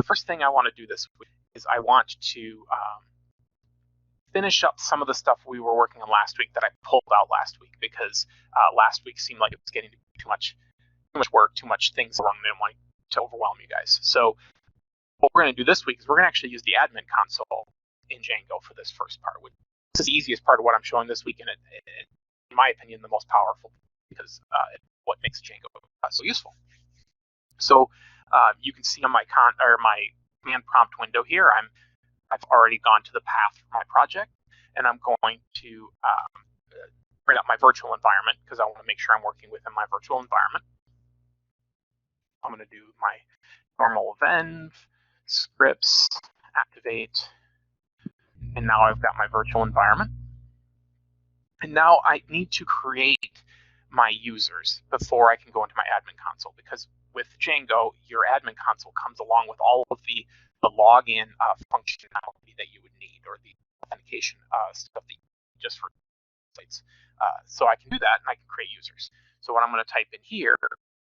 the first thing I want to do this week is I want to finish up some of the stuff we were working on last week that I pulled out last week, because last week seemed like it was getting to be too much work, too much things wrong. I didn't want to overwhelm you guys. So what we're going to do this week is we're going to actually use the admin console in Django for this first part. This is the easiest part of what I'm showing this week, and it in my opinion, the most powerful, because what makes Django so useful. So you can see on my command prompt window here, I've already gone to the path for my project, and I'm going to bring up my virtual environment because I want to make sure I'm working within my virtual environment. I'm going to do my normal venv, scripts, activate, and now I've got my virtual environment. And now I need to create my users before I can go into my admin console, because with Django, your admin console comes along with all of the login functionality that you would need, or the authentication stuff that you need just for sites. So I can do that, and I can create users. So what I'm going to type in here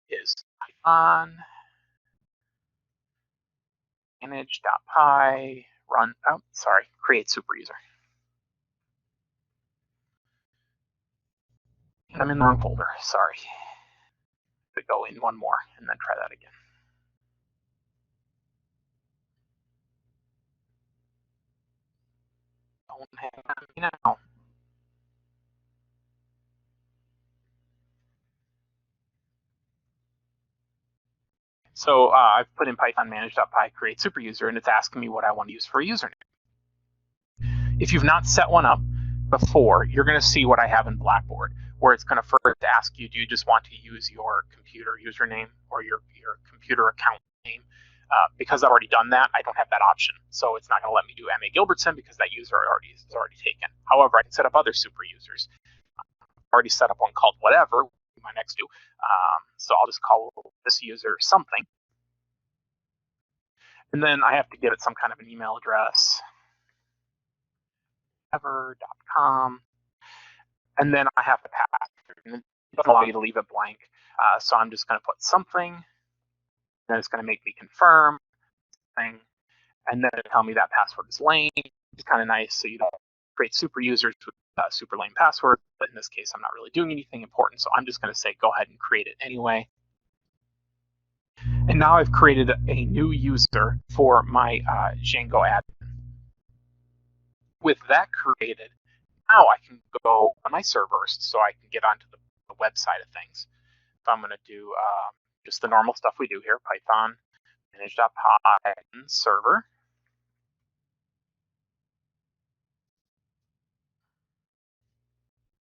is Python manage.py run, create super user. I'm in the wrong folder, sorry. To go in one more and then try that again. Don't have me now. So I've put in Python manage.py create super user, and it's asking me what I want to use for a username. If you've not set one up before, you're going to see what I have in Blackboard, where it's going to first ask you, do you just want to use your computer username or your computer account name? Because I've already done that, I don't have that option. So it's not going to let me do Matthew Gilbertson because that user is already taken. However, I can set up other super users. I've already set up one called whatever, my next do. So I'll just call this user something. And then I have to give it some kind of an email address, whatever.com. And then I have to pass. And it doesn't allow you to leave it blank. So I'm just going to put something. Then it's going to make me confirm thing. And then it'll tell me that password is lame. It's kind of nice, so you don't create super users with super lame password. But in this case, I'm not really doing anything important, so I'm just going to say go ahead and create it anyway. And now I've created a new user for my Django admin. With that created, now I can go on my servers so I can get onto the web side of things. So I'm going to do just the normal stuff we do here, Python manage.py server.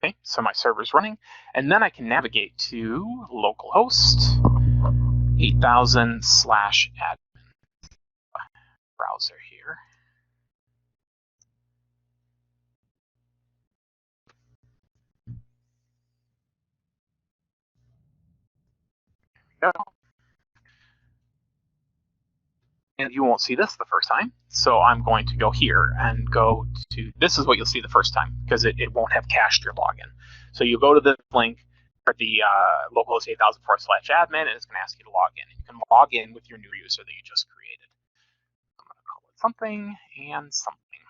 Okay, so my server's running, and then I can navigate to localhost 8000/admin browser here. There we go. And you won't see this the first time, so I'm going to go here and go to, this is what you'll see the first time, because it won't have cached your login. So you go to the link for the localhost 8000/admin, and it's going to ask you to log in. And you can log in with your new user that you just created. I'm going to call it something and something.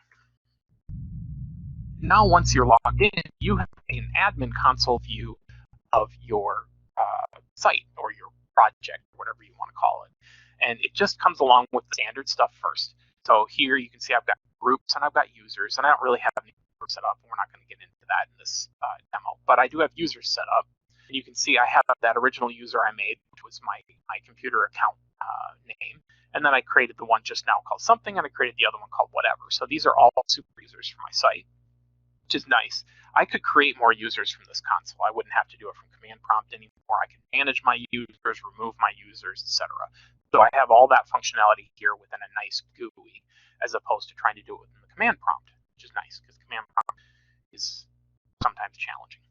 Now once you're logged in, you have an admin console view of your site or your project, or whatever you want to call it. And it just comes along with the standard stuff first. So here you can see I've got groups and I've got users, and I don't really have any groups set up, and we're not going to get into that in this demo. But I do have users set up. And you can see I have that original user I made, which was my computer account name. And then I created the one just now called something, and I created the other one called whatever. So these are all super users for my site, which is nice. I could create more users from this console. I wouldn't have to do it from command prompt anymore. I can manage my users, remove my users, etc. So I have all that functionality here within a nice GUI, as opposed to trying to do it within the command prompt, which is nice because command prompt is sometimes challenging.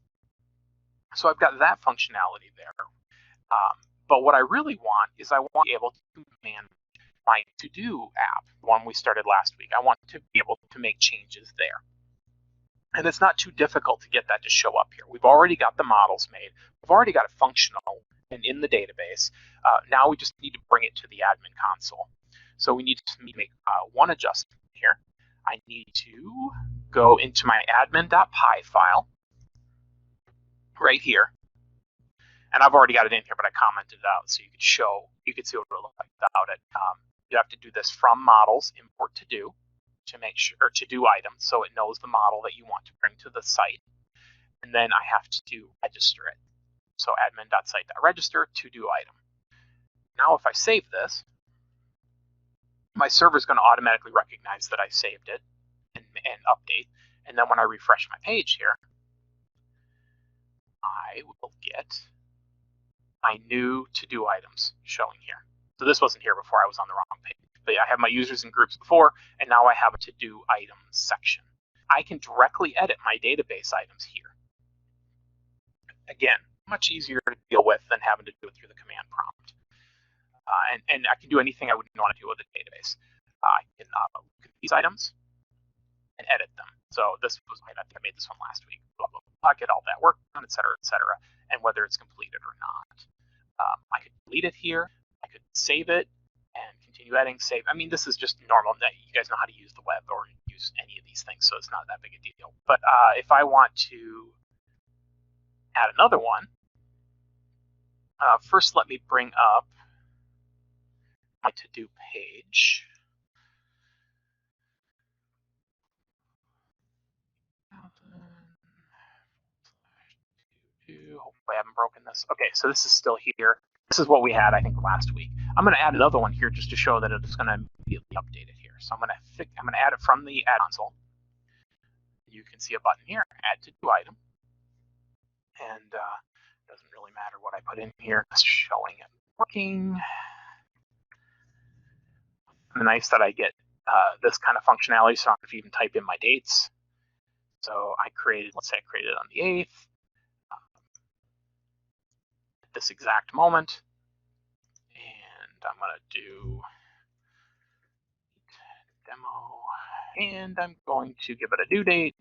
So I've got that functionality there. But what I really want is I want to be able to manage my to-do app, the one we started last week. I want to be able to make changes there. And it's not too difficult to get that to show up here. We've already got the models made. We've already got it functional and in the database. Now we just need to bring it to the admin console. So we need to make one adjustment here. I need to go into my admin.py file right here. And I've already got it in here, but I commented it out so you could see what it would look like without it. You have to do this from models, import to do, to make sure, or to do item, so it knows the model that you want to bring to the site. And then I have to register it. So admin.site.register to do item. Now if I save this, my server is going to automatically recognize that I saved it and update. And then when I refresh my page here, I will get my new to-do items showing here. So this wasn't here before, I was on the wrong page. But I have my users and groups before, and now I have a to-do items section. I can directly edit my database items here. Again, much easier to deal with than having to do it through the command prompt. And I can do anything I wouldn't want to do with a database. I can look at these items and edit them. So this was, I think I made this one last week, blah, blah, blah, get all that work done, et cetera, and whether it's completed or not. I could delete it here. I could save it and continue editing, save. I mean, this is just normal. You guys know how to use the web or use any of these things, so it's not that big a deal. But if I want to add another one, first let me bring up my to-do page. Hopefully I haven't broken this. Okay, so this is still here. This is what we had, I think, last week. I'm going to add another one here just to show that it's going to immediately update it here. So I'm going to add it from the add console. You can see a button here, add to do item. And it doesn't really matter what I put in here, just showing it working. And nice that I get this kind of functionality, so I don't have to even type in my dates. So let's say I created it on the 8th. This exact moment, and I'm going to do demo, and I'm going to give it a due date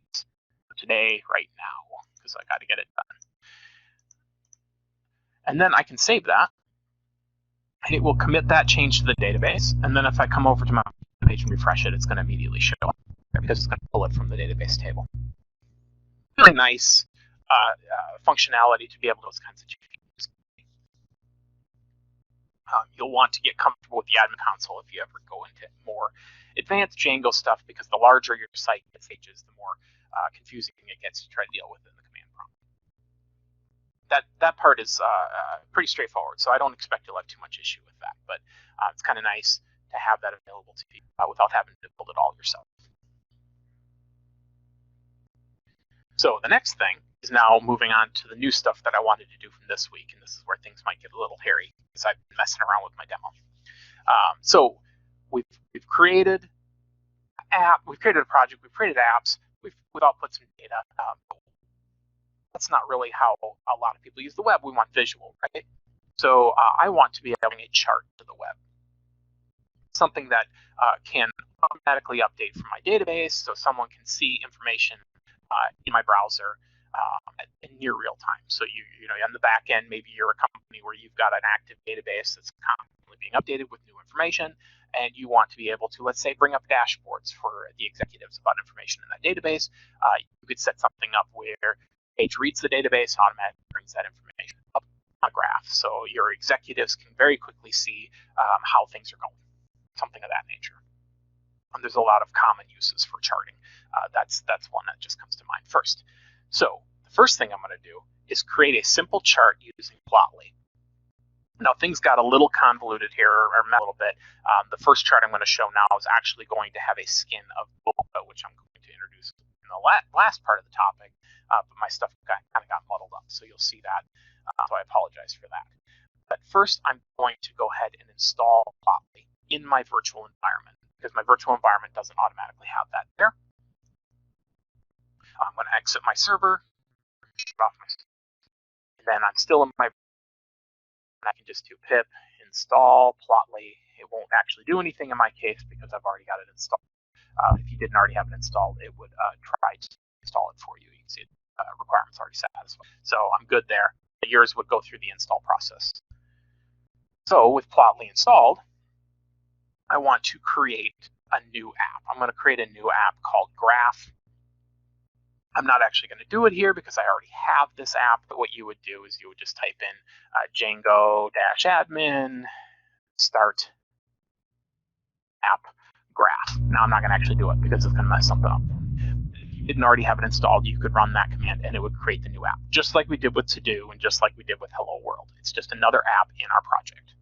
today, right now, because I got to get it done. And then I can save that, and it will commit that change to the database. And then if I come over to my page and refresh it, it's going to immediately show up because it's going to pull it from the database table. Really nice functionality to be able to do those kinds of changes. You'll want to get comfortable with the admin console if you ever go into more advanced Django stuff, because the larger your site gets, the more confusing it gets to try to deal with in the command prompt. That part is pretty straightforward, so I don't expect you'll have too much issue with that. But it's kind of nice to have that available to you without having to build it all yourself. So the next thing is now moving on to the new stuff that I wanted to do from this week, and this is where things might get a little hairy because I've been messing around with my demo. So we've created we've created a project, we've created apps, we've output some data. That's not really how a lot of people use the web. We want visual, right? So I want to be having a chart to the web, something that can automatically update from my database, so someone can see information in my browser in near real time. So you know, on the back end, maybe you're a company where you've got an active database that's constantly being updated with new information, and you want to be able to, let's say, bring up dashboards for the executives about information in that database. You could set something up where page reads the database, automatically brings that information up on a graph, so your executives can very quickly see how things are going, something of that nature. And there's a lot of common uses for charting. That's one that just comes to mind first. So the first thing I'm going to do is create a simple chart using Plotly. Now things got a little convoluted here, or a little bit. The first chart I'm going to show now is actually going to have a skin of boba, which I'm going to introduce in the last part of the topic. But my stuff kind of got muddled up, so you'll see that. So I apologize for that. But first, I'm going to go ahead and install Plotly in my virtual environment, because my virtual environment doesn't automatically have that there. I'm going to exit my server, and then I'm still in my, and I can just do pip install Plotly. It won't actually do anything in my case because I've already got it installed. If you didn't already have it installed, it would try to install it for you. You can see requirements already satisfied. So I'm good there. Yours would go through the install process. So with Plotly installed, I want to create a new app. I'm going to create a new app called Graph. I'm not actually going to do it here because I already have this app, but what you would do is you would just type in Django-admin start app graph. Now I'm not going to actually do it because it's going to mess something up. If you didn't already have it installed, you could run that command and it would create the new app, just like we did with To-Do and just like we did with Hello World. It's just another app in our project.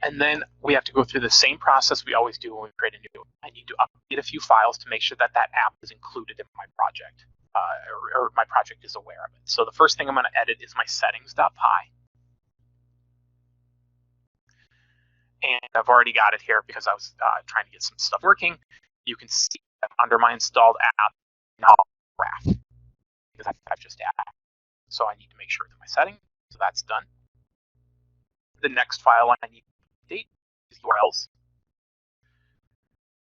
And then we have to go through the same process we always do when we create a new. I need to update a few files to make sure that that app is included in my project, or my project is aware of it. So the first thing I'm going to edit is my settings.py. And I've already got it here because I was trying to get some stuff working. You can see that under my installed app, now Graph, because I've just added. So I need to make sure it's in my settings. So that's done. The next file I need to update is URLs.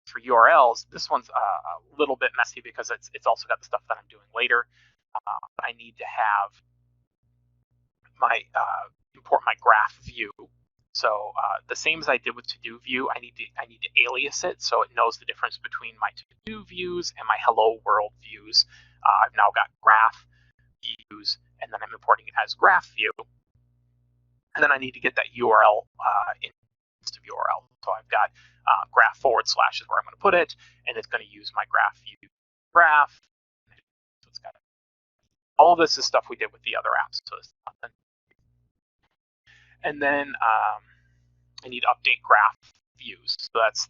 For URLs, this one's a little bit messy because it's also got the stuff that I'm doing later. I need to have my import my graph view. So the same as I did with To-Do view, I need to alias it so it knows the difference between my To-Do views and my Hello World views. I've now got graph views, and then I'm importing it as graph view. And then I need to get that URL in list of URL. So I've got graph / is where I'm going to put it, and it's going to use my graph view graph. So it's got all of this is stuff we did with the other apps. So it's nothing. And then I need to update graph views. So that's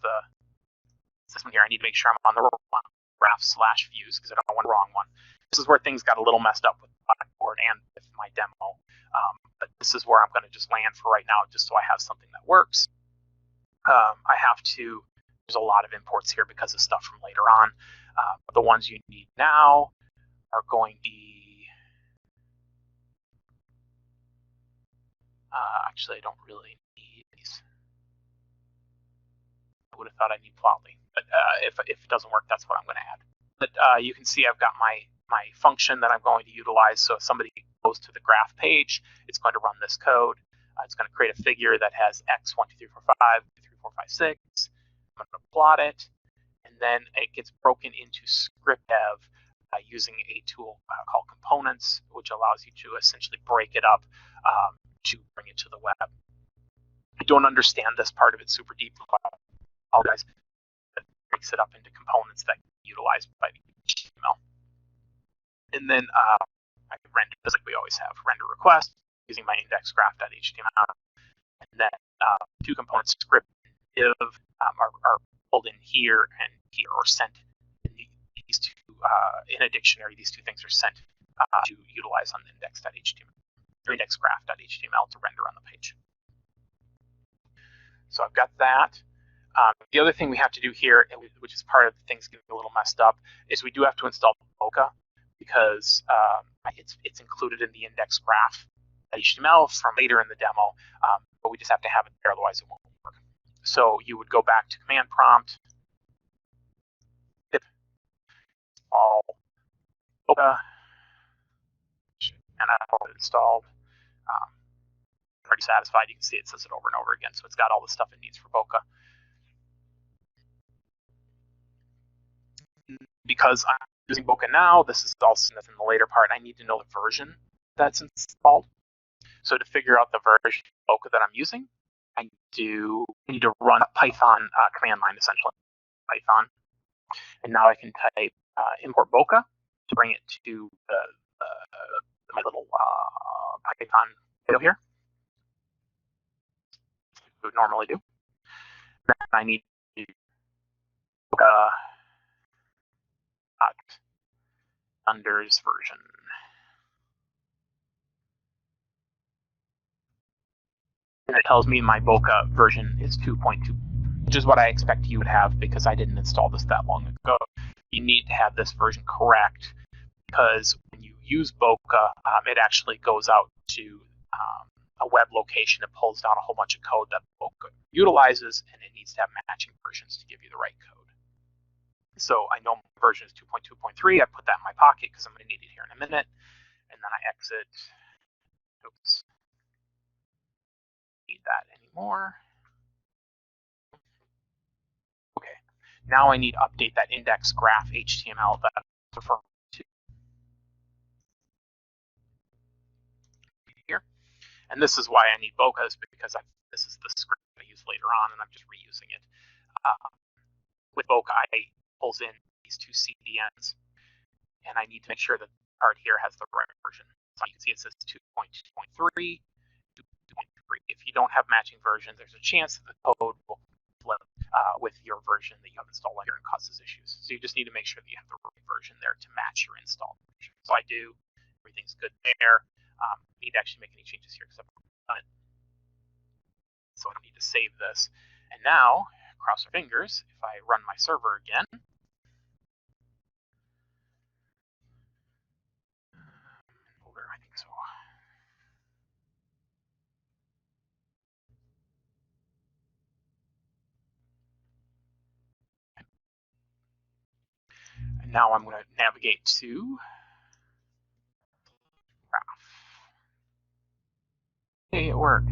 this one here. I need to make sure I'm on the wrong one, graph/views, because I don't want the wrong one. This is where things got a little messed up with Blackboard and with my demo. But this is where I'm going to just land for right now, just so I have something that works. I have to, there's a lot of imports here because of stuff from later on. The ones you need now are going to be, actually I don't really need these. I would have thought I need Plotly, but if it doesn't work, that's what I'm going to add. But you can see I've got my function that I'm going to utilize. So if somebody goes to the graph page, it's going to run this code. It's going to create a figure that has x 1, 2, 3, 4, 5, 2, 3, 4, 5, 6. I'm going to plot it, and then it gets broken into script dev using a tool called Components, which allows you to essentially break it up to bring it to the web. I don't understand this part of it super deep. I apologize. It breaks it up into components that can be utilized by the HTML. And then I can render, just like we always have, render request using my index-graph.html. And then two components, script div, are pulled in here and here, or sent. These two, in a dictionary, these two things are sent to utilize on the index.html, or index-graph.html to render on the page. So I've got that. The other thing we have to do here, which is part of the things getting a little messed up, is we do have to install Bokeh, because it's included in the index-graph.html from later in the demo, but we just have to have it there, otherwise it won't work. So you would go back to command prompt, pip all Bokeh, and I have it installed. Already satisfied. You can see it says it over and over again, so it's got all the stuff it needs for Bokeh. Because I'm using Bokeh now, this is also in the later part, I need to know the version that's installed. So to figure out the version of Bokeh that I'm using, I need to run a Python command line, essentially, Python. And now I can type import Bokeh to bring it to my little Python window here. We would normally do. Then I need to Bokeh unders version. And it tells me my Bokeh version is 2.2, which is what I expect you would have because I didn't install this that long ago. You need to have this version correct because when you use Bokeh, it actually goes out to a web location and pulls down a whole bunch of code that Bokeh utilizes, and it needs to have matching versions to give you the right code. So I know my version is 2.2.3. I put that in my pocket because I'm going to need it here in a minute. And then I exit. Oops. more. Okay, now I need to update that index graph HTML that I'm referring to here. And this is why I need Bokeh, because this is the script I use later on, and I'm just reusing it. With Bokeh, I pulls in these two CDNs, and I need to make sure that the card here has the right version. So you can see it says 2.2.3, 2.3. If you don't have matching versions, there's a chance that the code will flip with your version that you have installed later and causes issues. So you just need to make sure that you have the right version there to match your installed version. So I do. Everything's good there. Need to actually make any changes here because I've done it. So I don't need to save this. And now, cross our fingers, if I run my server again, I think so. And now I'm going to navigate to graph. Hey, it worked.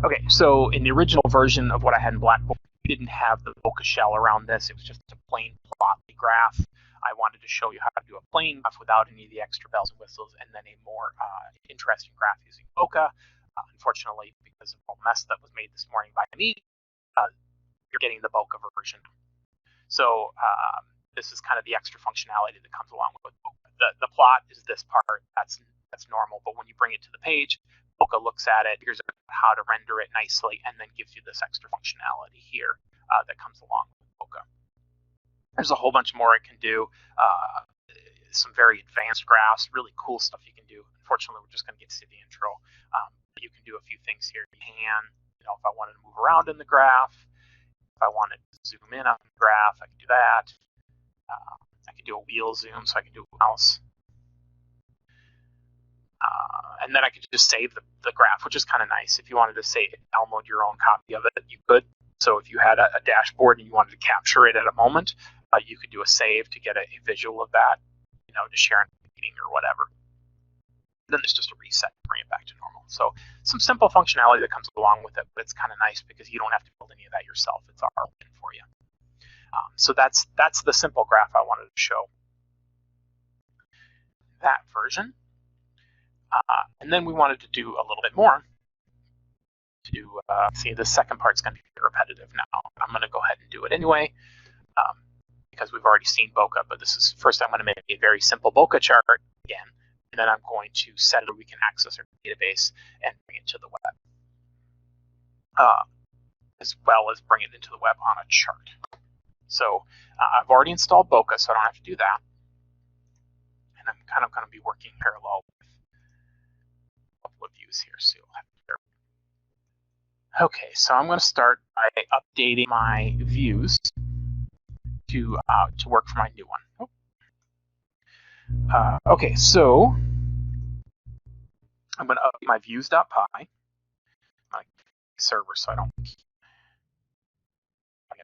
Okay, so in the original version of what I had in Blackboard, we didn't have the Bokeh shell around this. It was just a plain plotly graph. I wanted to show you how to do a plain graph without any of the extra bells and whistles, and then a more interesting graph using Bokeh. Unfortunately, because of all the mess that was made this morning by me, you're getting the Bokeh version. So this is kind of the extra functionality that comes along with Bokeh. The plot is this part. That's normal, but when you bring it to the page, Bokeh looks at it, figures out how to render it nicely, and then gives you this extra functionality here that comes along with Bokeh. There's a whole bunch more it can do. Some very advanced graphs, really cool stuff you can do. Unfortunately, we're just going to get to the intro. But you can do a few things here. You can, if I wanted to move around in the graph, if I wanted to zoom in on the graph, I can do that. I can do a wheel zoom, so I can do a mouse. And then I could just save the graph, which is kind of nice. If you wanted to download your own copy of it, you could. So if you had a dashboard and you wanted to capture it at a moment, you could do a save to get a visual of that, to share in a meeting or whatever. Then there's just a reset to bring it back to normal. So some simple functionality that comes along with it, but it's kind of nice because you don't have to build any of that yourself. It's all in for you. So that's the simple graph I wanted to show. That version. And then we wanted to do a little bit more. See, the second part's going to be repetitive now. I'm going to go ahead and do it anyway because we've already seen Bokeh, but this is first I'm going to make a very simple Bokeh chart again, and then I'm going to set it where we can access our database and bring it to the web, as well as bring it into the web on a chart. So I've already installed Bokeh, so I don't have to do that. And I'm kind of going to be working parallel with a couple of views here, so you'll have to bear. Okay, so I'm going to start by updating my views to work for my new one. Okay, so I'm going to update my views.py, my server, so I don't get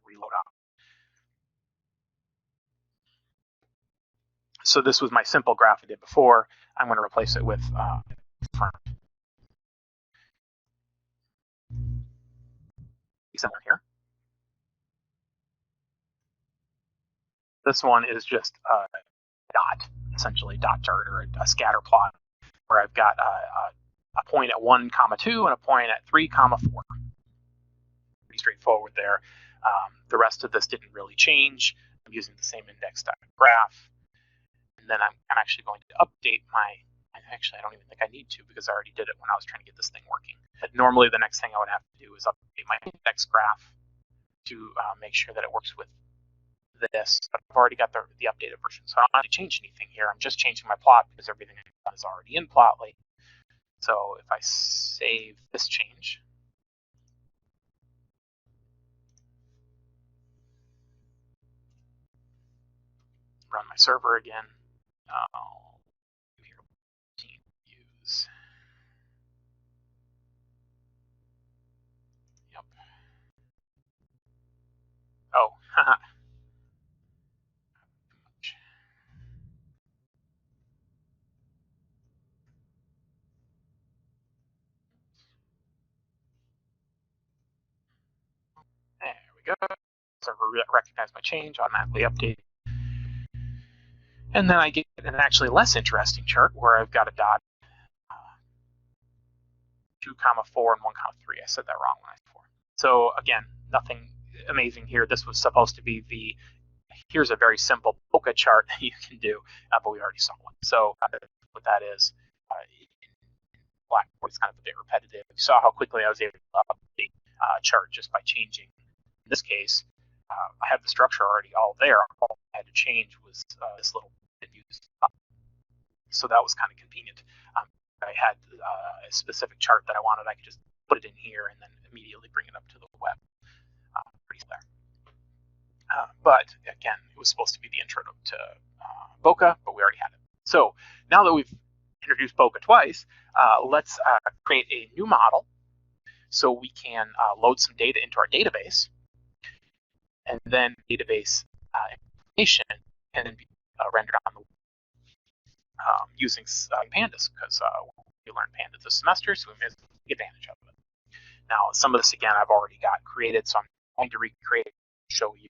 reload out. So this was my simple graph I did before. I'm going to replace it with front. Somewhere here. This one is just a dot, essentially dot chart or a scatter plot, where I've got a point at 1, 2 and a point at 3, 4. Pretty straightforward there. The rest of this didn't really change. I'm using the same index graph. And then I'm actually going to update actually, I don't even think I need to because I already did it when I was trying to get this thing working. But normally the next thing I would have to do is update my index graph to make sure that it works with this. But I've already got the updated version, so I don't have to change anything here. I'm just changing my plot because everything I've done is already in Plotly. So if I save this change, run my server again, I'll do here team views. Yep. Oh, haha. we go. Server recognize my change, automatically update. And then I get an actually less interesting chart where I've got a dot 2, 4, and 1, 3. I said that wrong when I said 4. So again, nothing amazing here. This was supposed to be the, here's a very simple Bokeh chart that you can do, but we already saw one. So what that is, in Blackboard, it's kind of a bit repetitive. You saw how quickly I was able to update a chart just by changing. In this case, I have the structure already all there. All I had to change was this little bit used. So that was kind of convenient. I had a specific chart that I wanted. I could just put it in here and then immediately bring it up to the web. Pretty there. But again, it was supposed to be the intro to Bokeh, but we already had it. So now that we've introduced Bokeh twice, let's create a new model so we can load some data into our database, and then database information can then be rendered on the using pandas, because we learned pandas this semester, so we may take advantage of it. Now, some of this, again, I've already got created, so I'm going to recreate it and show you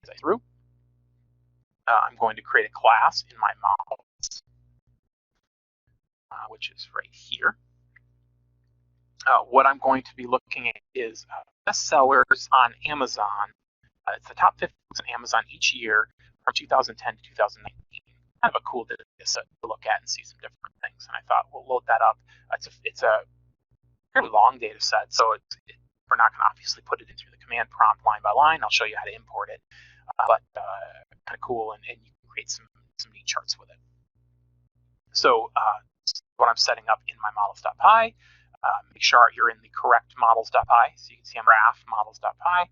as I through. I'm going to create a class in my models, which is right here. What I'm going to be looking at is bestsellers on Amazon. It's the top 50 books on Amazon each year from 2010 to 2019. Kind of a cool data set to look at and see some different things. And I thought we'll load that up. It's a fairly long data set, so we're not going to obviously put it into the command prompt line by line. I'll show you how to import it, but kind of cool, and you can create some neat charts with it. So what I'm setting up in my models.py, make sure you're in the correct models.py. So you can see I'm graph models.py.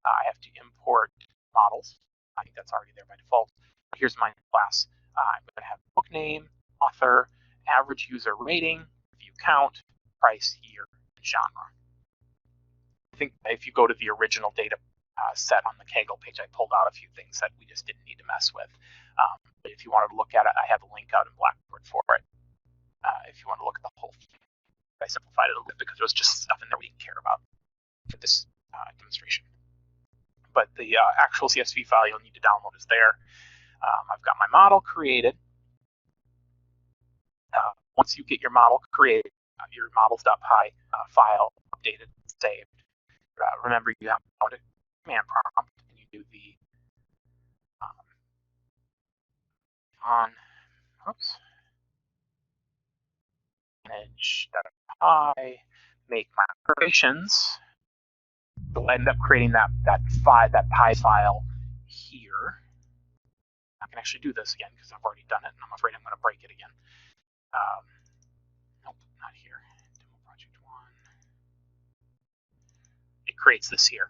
I have to import models. I think that's already there by default. Here's my class. I'm going to have book name, author, average user rating, review count, price, year, and genre. I think if you go to the original data set on the Kaggle page, I pulled out a few things that we just didn't need to mess with. But if you wanted to look at it, I have a link out in Blackboard for it. If you want to look at the whole thing, I simplified it a little bit because there was just stuff in there we didn't care about for this demonstration. But the actual CSV file you'll need to download is there. I've got my model created. Once you get your model created, your models.py file updated, saved, remember you have to go to command prompt and you do the manage.py, make migrations. We'll end up creating that py file here. I can actually do this again because I've already done it, and I'm afraid I'm going to break it again. Nope, not here. Demo project 1. It creates this here.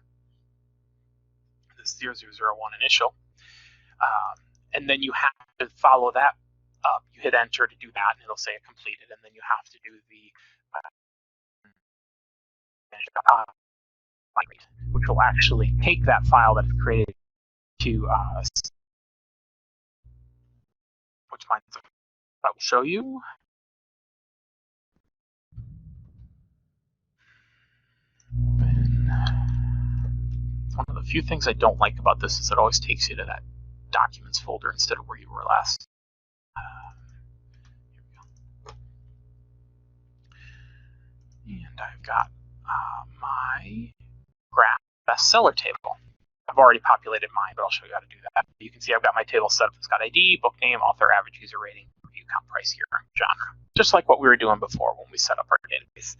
This 0001 initial. And then you have to follow that up. You hit enter to do that, and it'll say it completed. And then you have to do the migrate, which will actually take that file that is created to which I will show you. One of the few things I don't like about this is it always takes you to that documents folder instead of where you were last. Here we go. And I've got my graph bestseller table. I've already populated mine, but I'll show you how to do that. You can see I've got my table set up. It's got ID, book name, author, average user rating, review count, price, year, genre. Just like what we were doing before when we set up our database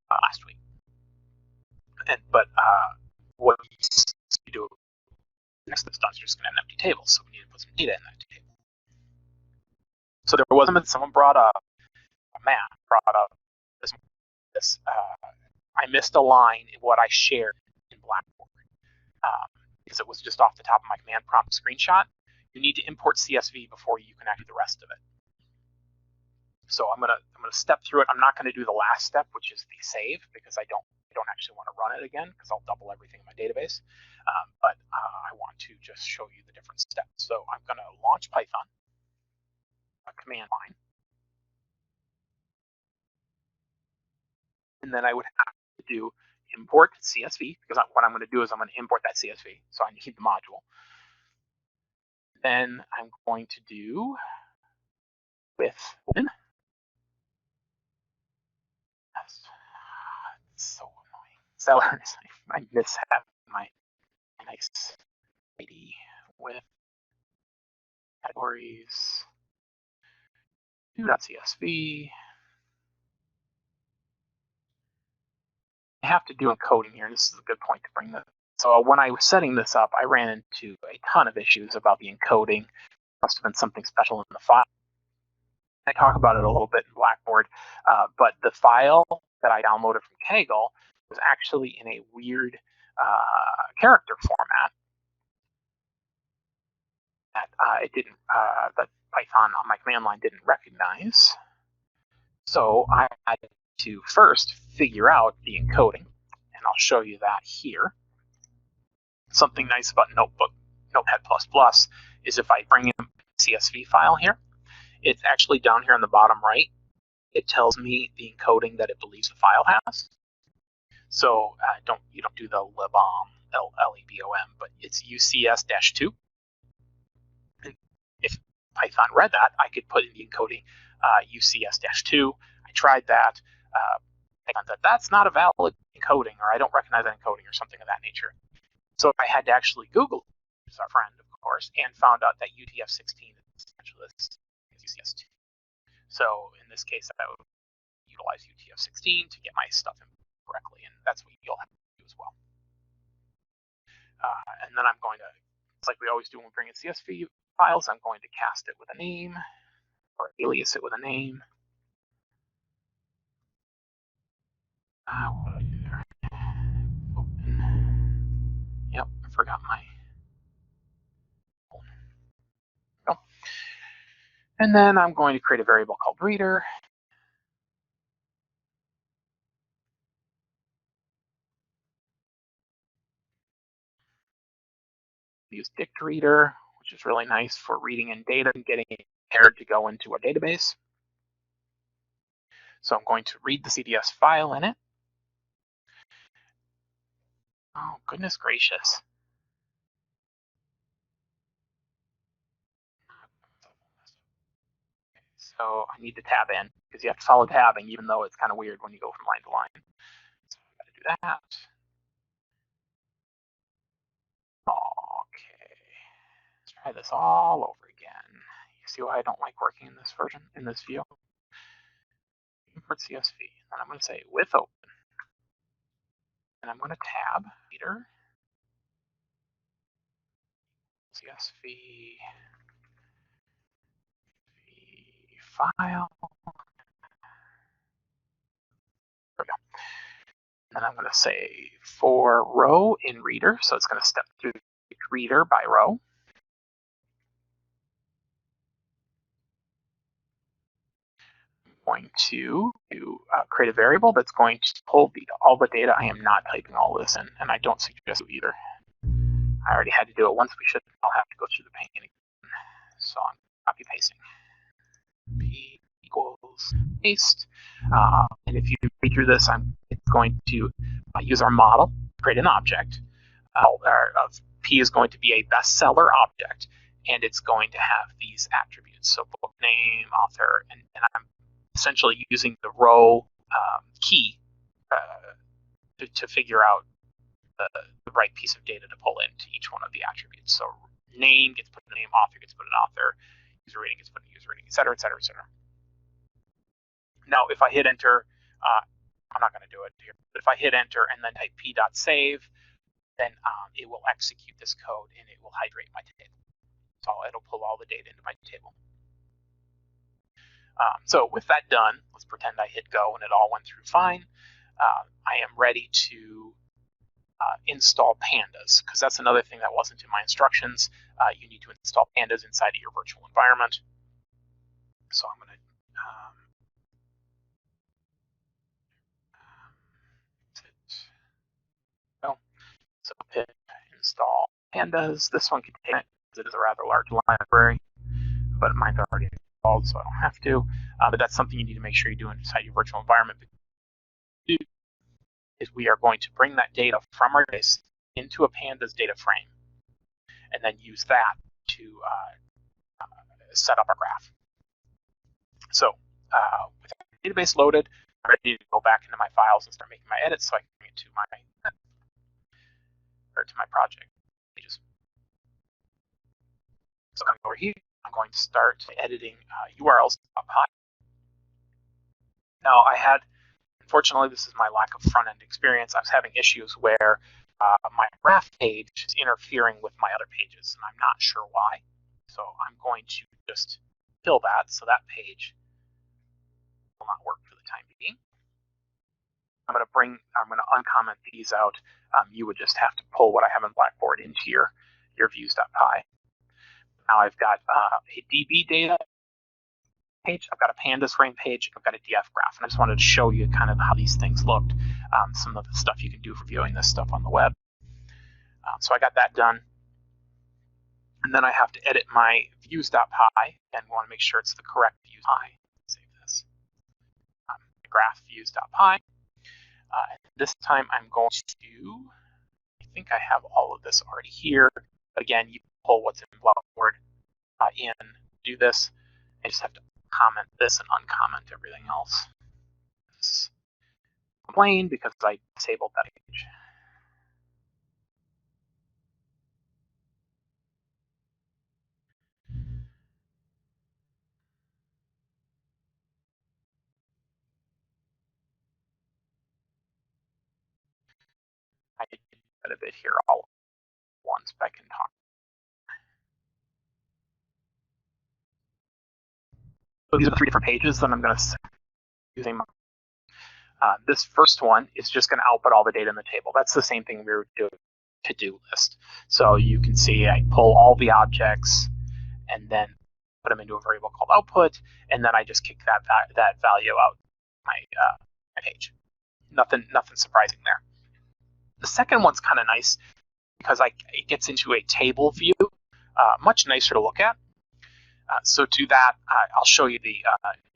last week. But what you do next to this is you're just going to have an empty table, so we need to put some data in that table. So there was someone brought up this. I missed a line in what I shared in Blackboard because it was just off the top of my command prompt screenshot. You need to import CSV before you can do the rest of it. So I'm gonna step through it. I'm not going to do the last step, which is the save, because I don't actually want to run it again because I'll double everything in my database. But I want to just show you the different steps. So I'm going to launch Python, a command line, and then I would have to do import CSV, because what I'm going to do is I'm going to import that CSV. So I need the module. Then I'm going to do with open. It's so annoying. Sellers, I miss having my nice ID with categories. Do.csv. I have to do encoding here. This is a good point to bring this. So when I was setting this up, I ran into a ton of issues about the encoding. Must have been something special in the file. I talk about it a little bit in Blackboard, but the file that I downloaded from Kaggle was actually in a weird character format that that Python on my command line didn't recognize. So I had to first figure out the encoding, and I'll show you that here. Something nice about Notepad++ is if I bring in a CSV file here, it's actually down here on the bottom right. It tells me the encoding that it believes the file has. So you don't do the lebom, L-E-B-O-M, but it's UCS-2. If Python read that, I could put in the encoding UCS-2. I tried that. Python said, that's not a valid encoding, or I don't recognize that encoding, or something of that nature. So I had to actually Google, who's our friend, of course, and found out that UTF-16 is essentially UCS2. So in this case, I would utilize UTF-16 to get my stuff in correctly, and that's what you'll have to do as well. And then I'm going to, it's like we always do when we bring in CSV files, I'm going to cast it with a name, or alias it with a name. What did I do there? Open. Yep, I forgot my. Oh. And then I'm going to create a variable called reader. Use dict reader, which is really nice for reading in data and getting it prepared to go into a database. So I'm going to read the CDS file in it. Oh, goodness gracious. So I need to tab in, because you have to follow tabbing, even though it's kind of weird when you go from line to line. So I've got to do that. Okay. Let's try this all over again. You see why I don't like working in this version, in this view? Import CSV. And I'm going to say with open. And I'm going to tab reader. CSV file. There we go. And I'm going to say for row in reader. So it's going to step through reader by row. Going to create a variable that's going to hold all the data. I am not typing all this in, and I don't suggest it either. I already had to do it once. I'll have to go through the pain again. So I'm copy pasting. P equals paste. And if you read through this, it's going to use our model, create an object. P is going to be a bestseller object, and it's going to have these attributes. So book name, author, and I'm essentially using the row key to figure out the right piece of data to pull into each one of the attributes. So name gets put in name, author gets put in author, user rating gets put in user rating, et cetera, et cetera, et cetera. Now, if I hit enter, I'm not going to do it here, but if I hit enter and then type p.save, then it will execute this code and it will hydrate my table. So it'll pull all the data into my table. So with that done, let's pretend I hit go and it all went through fine. I am ready to install pandas, because that's another thing that wasn't in my instructions. You need to install pandas inside of your virtual environment. So I'm going to so pip install pandas. This one can take it because it is a rather large library, but mine's already installed, so I don't have to. But that's something you need to make sure you do inside your virtual environment. is we are going to bring that data from our database into a pandas data frame, and then use that to set up our graph. So with the database loaded, I'm ready to go back into my files and start making my edits so I can bring it to my project pages. So I'm over here. I'm going to start editing URLs.py. Now unfortunately, this is my lack of front-end experience. I was having issues where my graph page is interfering with my other pages, and I'm not sure why. So I'm going to just kill that, so that page will not work for the time being. I'm going to uncomment these out. You would just have to pull what I have in Blackboard into your views.py. Now I've got a DB data page, I've got a pandas frame page, I've got a DF graph, and I just wanted to show you kind of how these things looked, some of the stuff you can do for viewing this stuff on the web. So I got that done. And then I have to edit my views.py, and want to make sure it's the correct views.py. Save this. Graph views.py. This time I'm going to, I think I have all of this already here. Again, you pull what's in Blackboard in, do this. I just have to comment this and uncomment everything else. It's plain because I disabled that page. I did quite a bit here all at once, but I can talk. So these are the 3 different pages that I'm going to set using. This first one is just going to output all the data in the table. That's the same thing we were doing to-do list. So you can see I pull all the objects and then put them into a variable called output, and then I just kick that value out my page. Nothing surprising there. The second one's kind of nice because it gets into a table view, much nicer to look at. So to that, I'll show you the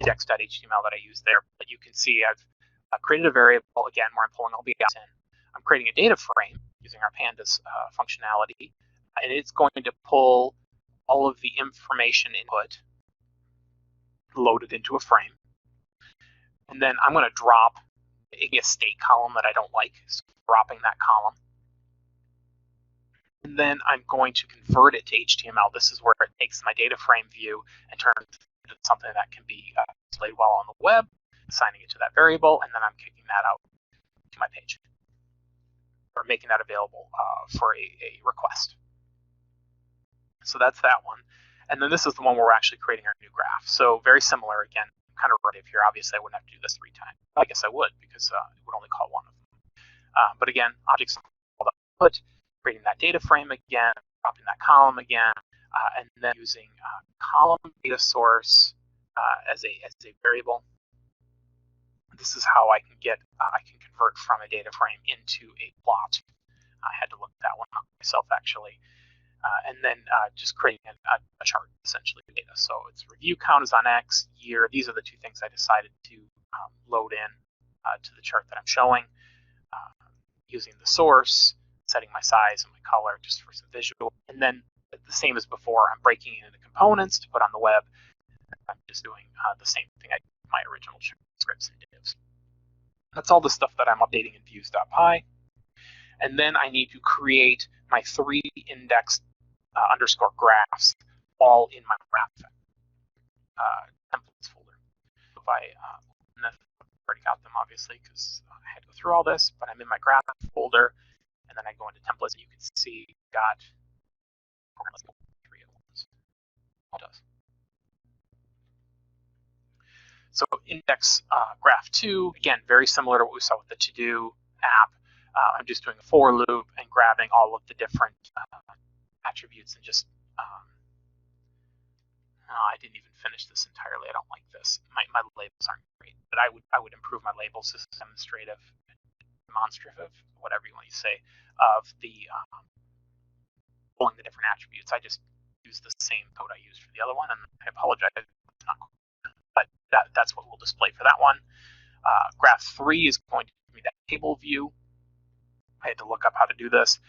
index.html that I use there. But you can see I've created a variable, again, where I'm pulling all the objects in. I'm creating a data frame using our pandas functionality, and it's going to pull all of the information input loaded into a frame. And then I'm going to drop a state column that I don't like, so dropping that column. And then I'm going to convert it to HTML. This is where it takes my data frame view and turns it into something that can be displayed well on the web, assigning it to that variable, and then I'm kicking that out to my page, or making that available for a request. So that's that one. And then this is the one where we're actually creating our new graph. So very similar, again, kind of repetitive here. Obviously, I wouldn't have to do this 3 times. I guess I would, because it would only call one of them. But again, objects called output, creating that data frame again, dropping that column again, and then using column data source as a variable. This is how I can convert from a data frame into a plot. I had to look that one up myself, actually. And then just creating a chart, essentially, data. So its review count is on X, year. These are the 2 things I decided to load in to the chart that I'm showing. Using the source, setting my size and my color just for some visual. And then the same as before, I'm breaking it into components to put on the web. I'm just doing the same thing I did with my original scripts and divs. That's all the stuff that I'm updating in views.py. And then I need to create my 3 index underscore graphs all in my graph templates folder. If I already got them, obviously, because I had to go through all this, but I'm in my graph folder, and then I go into templates, and you can see got 3 at once. It does. So index graph 2, again, very similar to what we saw with the to-do app. I'm just doing a for loop and grabbing all of the different attributes and just, I didn't even finish this entirely. I don't like this. My labels aren't great, but I would improve my labels. This is demonstrative, whatever you want to say, of the pulling the different attributes. I just use the same code I used for the other one, and I apologize. It's not cool. But that's what we'll display for that one. Graph 3 is going to give me me that table view. I had to look up how to do this,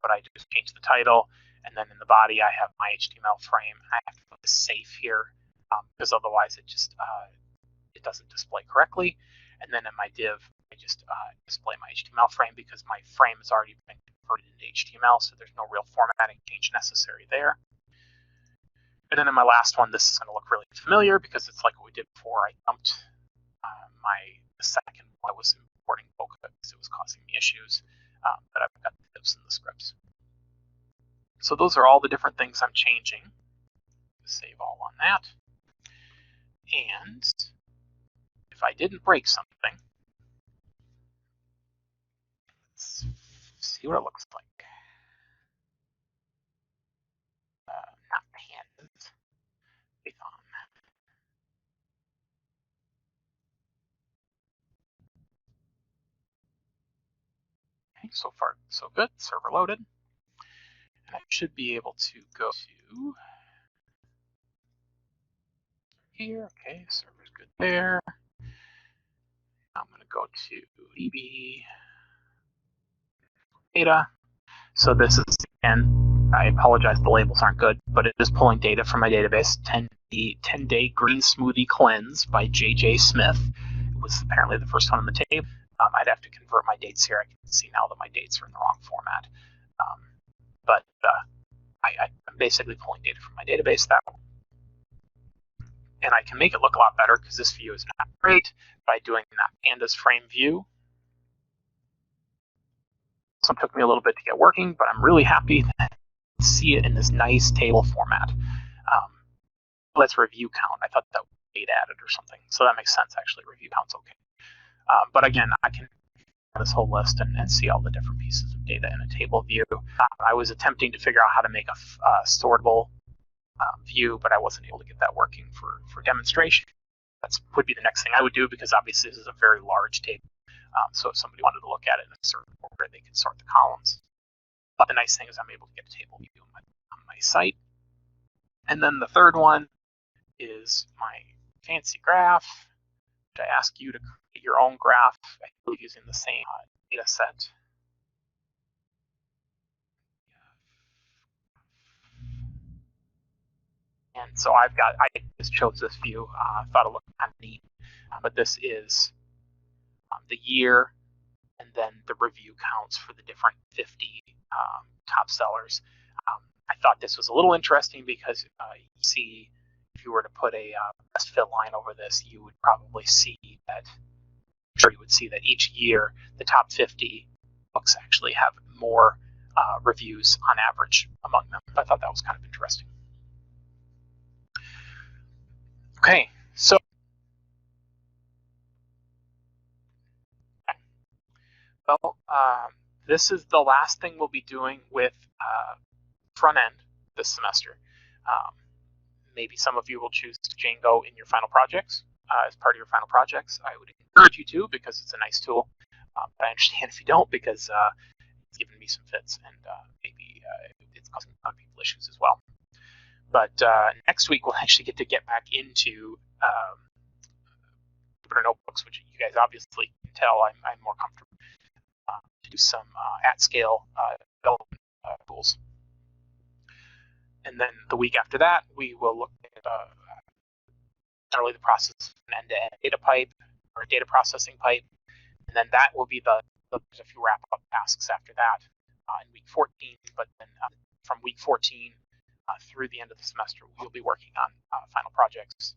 but I just changed the title. And then in the body, I have my HTML frame. I have to put the safe here because otherwise it just it doesn't display correctly. And then in my div, I just display my HTML frame because my frame has already been converted into HTML, so there's no real formatting change necessary there. And then in my last one, this is going to look really familiar because it's like what we did before. I dumped the second one. I was importing Boca because it was causing me issues, but I've got the divs and the scripts. So those are all the different things I'm changing. Save all on that. And if I didn't break something, let's see what it looks like. Not pandas. Python. Okay, so far so good. Server loaded. And I should be able to go to here. Okay, server's good there. I'm going to go to DB data. So this is, again, I apologize, the labels aren't good, but it is pulling data from my database. 10-day green smoothie cleanse by J.J. Smith. It was apparently the first one on the tape. I'd have to convert my dates here. I can see now that my dates are in the wrong format. But I'm basically pulling data from my database that way. And I can make it look a lot better because this view is not great by doing that pandas frame view. So it took me a little bit to get working, but I'm really happy to see it in this nice table format. Let's review count. I thought that would be 8 added or something. So that makes sense, actually. Review count's okay. But again, I can this whole list and see all the different pieces of data in a table view. I was attempting to figure out how to make a sortable view, but I wasn't able to get that working for demonstration. That would be the next thing I would do because obviously this is a very large table. So if somebody wanted to look at it in a certain order, they could sort the columns. But the nice thing is I'm able to get a table view on my site. And then the third one is my fancy graph. I ask you to create your own graph, I believe using the same data set. And so I just chose this view. Thought it looked kind of neat. But this is the year and then the review counts for the different 50 top sellers. I thought this was a little interesting because you see, if you were to put a best fit line over this, you would probably see that, you would see that each year the top 50 books actually have more reviews on average among them. I thought that was kind of interesting. Okay, so well, this is the last thing we'll be doing with front end this semester. Maybe some of you will choose Django in your final projects as part of your final projects. I would encourage you to because it's a nice tool. But I understand if you don't because it's given me some fits and maybe it's causing a lot of people issues as well. But next week we'll actually get back into Jupyter Notebooks, which you guys obviously can tell I'm more comfortable to do some at-scale development tools. And then the week after that, we will look at generally the process of an end-to-end data pipe or a data processing pipe. And then that will be there's a few wrap-up tasks after that in week 14. But then from week 14 through the end of the semester, we'll be working on final projects